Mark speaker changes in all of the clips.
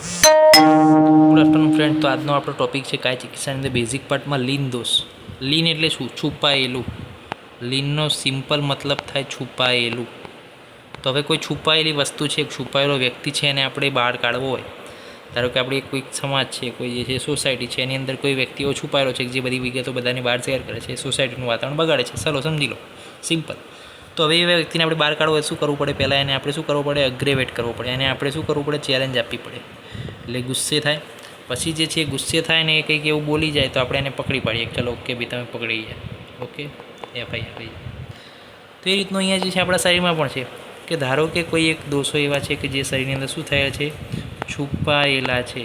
Speaker 1: Good afternoon friend. તો આજનો આપણો ટોપિક છે કાય ચિકિત્સાની અંદર બેઝિક પાર્ટમાં લીન દોષ. લીન એટલે શું? છુપાયેલું. લીનનો સિમ્પલ મતલબ થાય છુપાયેલું. તો હવે કોઈ છુપાયેલી વસ્તુ છે, છુપાયેલો વ્યક્તિ છે, એને આપણે બહાર કાઢવો હોય, ધારો કે આપણે કોઈક સમાજ છે, કોઈ જે છે સોસાયટી છે, એની અંદર કોઈ વ્યક્તિઓ છુપાયેલો છે જે બધી વિગતો બધાની બહાર શેર કરે છે, સોસાયટીનું વાતાવરણ બગાડે છે. ચાલો સમજી લો, સિમ્પલ. તો હવે એ વ્યક્તિને આપણે બહાર કાઢવો હોય શું કરવું પડે? પહેલાં એને આપણે શું કરવું પડે? અગ્રેવેટ કરવો પડે. એને આપણે શું કરવું પડે? ચેલેન્જ આપવી પડે. એટલે ગુસ્સે થાય. પછી જે છે ગુસ્સે થાય ને એ કંઈક એવું બોલી જાય તો આપણે એને પકડી પાડીએ. ચલો ઓકે ભાઈ, તમે પકડી ગયા, ઓકે FIR થઈ. તો એ રીતનું અહીંયા જે છે આપણા શરીરમાં પણ છે કે ધારો કે કોઈ એક દોષો એવા છે કે જે શરીરની અંદર શું થયા છે? છુપાયેલા છે.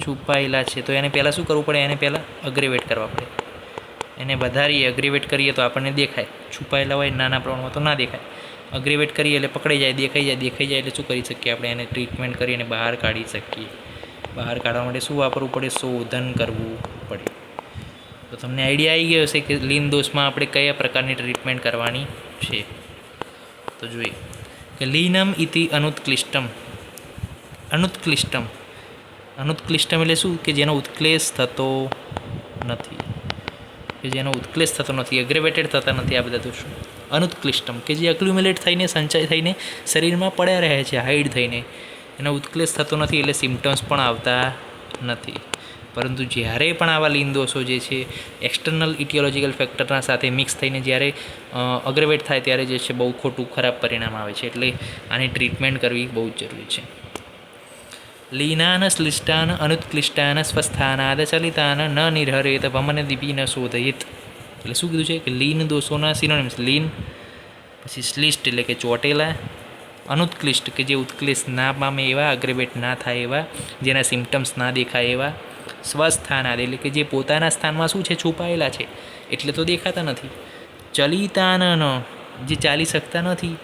Speaker 1: છુપાયેલા છે તો એને પહેલાં શું કરવું પડે? એને પહેલાં અગ્રેવેટ કરવા પડે. એને વધારીએ, અગ્રેવેટ કરીએ તો આપણને દેખાય. છુપાયેલા હોય નાના પ્રમાણમાં તો ના દેખાય. અગ્રેવેટ કરીએ એટલે પકડાઈ જાય, દેખાઈ જાય એટલે શું કરી શકીએ? આપણે એને ટ્રીટમેન્ટ કરીને બહાર કાઢી શકીએ. બહાર કાઢવા માટે શું વાપરવું પડે? શોધન કરવું પડે. તો તમને આઈડિયા આવી ગયો હશે કે લીન દોષમાં આપણે કયા પ્રકારની ટ્રીટમેન્ટ કરવાની છે. તો જોઈએ કે લીનમ ઇતિ અનુત્ક્લિષ્ટમ. અનુત્ક્લિષ્ટમ એટલે શું? કે જેનો ઉત્ક્લેશ થતો નથી. કે જેનો ઉત્ક્લેશ થતો નથી, અગ્રેવેટેડ થતા નથી આ બધા દોષો. અનુત્ક્લિષ્ટમ કે જે અક્યુમ્યુલેટ થઈને, સંચય થઈને શરીરમાં પડ્યા રહે છે, હાઈડ થઈને, એનો ઉત્ક્લેશ થતો નથી, એટલે સિમ્ટમ્સ પણ આવતા નથી. પરંતુ જ્યારે પણ આવા લીન દોષો જે છે એક્સટર્નલ ઇટિયોલોજીકલ ફેક્ટરના સાથે મિક્સ થઈને જ્યારે અગ્રેવેટ થાય ત્યારે જે છે બહુ ખોટું ખરાબ પરિણામ આવે છે. એટલે આની ટ્રીટમેન્ટ કરવી બહુ જ જરૂરી છે. લીનાન શ્લિષ્ટાન અનુત્ક્લિષ્ટાન સ્વસ્થાનાદ ચલિતાન ન નિર્હરેત વમન દિપી ન શોધયિત. એટલે શું કીધું છે કે લીન દોષોના સિનોનિમ્સ લીન, પછી શ્લિષ્ટ એટલે કે ચોટેલા, અનુત્કૃષ્ટ કે જે ઉત્ક્લેશ ના પામે એવા, અગ્રેવેટ ના થાય એવા, જેના સિમ્ટમ્સ ના દેખાય એવા, સ્વસ્થાનાદ એટલે કે જે પોતાના સ્થાનમાં શું છે? છુપાયેલા છે એટલે તો દેખાતા નથી. ચલિતાન જે ચાલી શકતા નથી.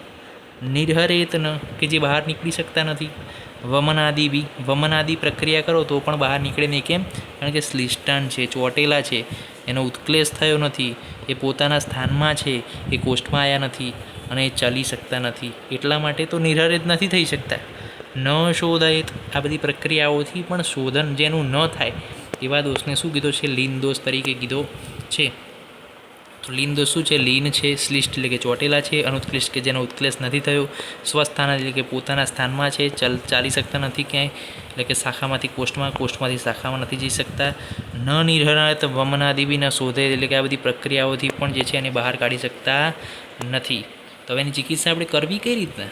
Speaker 1: નિર્હરેતન કે જે બહાર નીકળી શકતા નથી. વમનાદિ પ્રક્રિયા કરો તો પણ બહાર નીકળે નહીં. કેમ? કારણ કે શ્લિષ્ટાન છે, ચોટેલા છે, એનો ઉત્ક્લેશ થયો નથી, એ પોતાના સ્થાનમાં છે, એ કોષ્ઠમાં આવ્યા નથી અને એ ચાલી શકતા નથી. એટલા માટે તો નિર્હરિત નથી થઈ શકતા. ન શોધાય આ બધી પ્રક્રિયાઓથી પણ શોધન જેનું ન થાય એવા દોષને શું કીધો છે? લીન દોષ તરીકે કીધો છે. તો લીન દોષ શું છે? લીન છે, શ્લિષ્ટ એટલે કે ચોટેલા છે, અનુત્કૃષ્ટ કે જેનો ઉત્ક્લેશ નથી થયો, સ્વસ્થાન એટલે કે પોતાના સ્થાનમાં છે, ચાલી શકતા નથી ક્યાંય, એટલે કે શાખામાંથી કોષ્ઠમાંથી શાખામાં નથી જઈ શકતા. ન નિર્હરાત વમનાદિ ન શોધે એટલે કે આ બધી પ્રક્રિયાઓથી પણ જે છે એને બહાર કાઢી શકતા નથી. તો હવે એની ચિકિત્સા આપણે કરવી કઈ રીતના?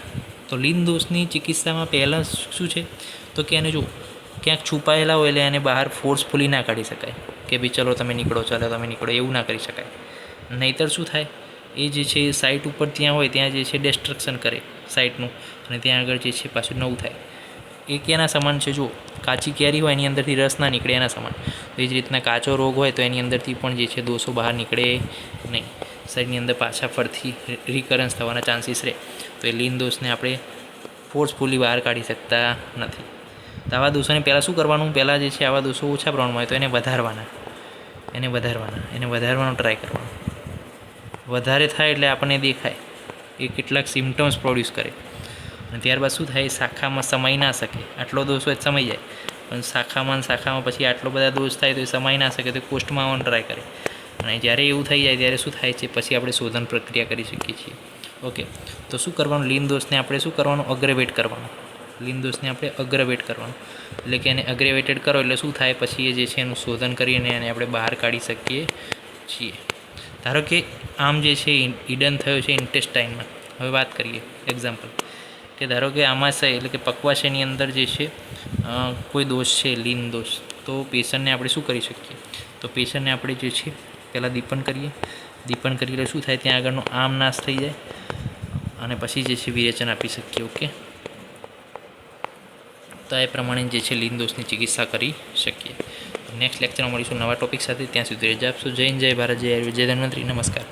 Speaker 1: તો લીન દોષની ચિકિત્સામાં પહેલાં શું છે? તો કે એને જો ક્યાંક છુપાયેલા હોય એટલે એને બહાર ફોર્સફુલી ના કાઢી શકાય કે ભાઈ ચલો તમે નીકળો, એવું ના કરી શકાય. નહીંતર શું થાય? એ જે છે સાઇટ ઉપર ત્યાં હોય ત્યાં જે છે ડિસ્ટ્રક્શન કરે સાઇટનું, અને ત્યાં આગળ જે છે પાછું નવું થાય. એ કેના સમાન છે? જો કાચી કેરી હોય એની અંદરથી રસ ના નીકળે એના સમાન. તો એ જ રીતના કાચો રોગ હોય તો એની અંદરથી પણ જે છે દોષો બહાર નીકળે નહીં. શરીરની અંદર પાછા ફરથી રિકરન્સ થવાના ચાન્સીસ રહે. તો એ લીન દોષને આપણે ફોર્સફુલી બહાર કાઢી શકતા નથી. તો આવા દોષોને પહેલાં શું કરવાનું? પહેલાં જે છે આવા દોષો ઓછા પ્રમાણમાં હોય તો એને વધારવાનો ટ્રાય કરવાનો. વધારે થાય એટલે આપણને દેખાય, એ કેટલાક સિમ્ટમ્સ પ્રોડ્યુસ કરે, અને ત્યારબાદ શું થાય? શાખામાં સમાઈ ના શકે. આટલો દોષ હોય સમાઈ જાય, પણ શાખામાં પછી આટલો બધા દોષ થાય તો એ સમાઈ ના શકે, તો કોષ્ટમાં આવવાનો ટ્રાય કરે. અને જ્યારે એવું થઈ જાય ત્યારે શું થાય છે? પછી આપણે શોધન પ્રક્રિયા કરી શકીએ છીએ. ઓકે, તો શું કરવાનું? લીન દોષને આપણે શું કરવાનું? અગ્રેવેટ કરવાનું. એટલે કે એને અગ્રેવેટેડ કરો એટલે શું થાય? પછી એ જે છે એનું શોધન કરીને એને આપણે બહાર કાઢી શકીએ છીએ. ધારો કે આમ જે છે ઈડન થયો છે ઇન્ટેસ્ટાઇનમાં. હવે વાત કરીએ એક્ઝામ્પલ કે ધારો કે આમાશય એટલે કે પક્વાશયની અંદર જે છે કોઈ દોષ છે, લીન દોષ, તો પેશન્ટને આપણે શું કરી શકીએ? તો પેશન્ટને આપણે જે છે પહેલાં દીપન કરીએ એટલે શું થાય? ત્યાં આગળનો આમ નાશ થઈ જાય અને પછી જે છે વિરેચન આપી શકીએ. ઓકે, તો એ પ્રમાણે જે છે લીન દોષની ચિકિત્સા કરી શકીએ. નેક્સ્ટ લેક્ચરમાં મળીશું નવા ટોપિક સાથે. ત્યાં સુધી રજા આપશો. જય હિન્દ, જય ભારત, જય આયુર્વેદ, જય ધન્વંતરી. નમસ્કાર.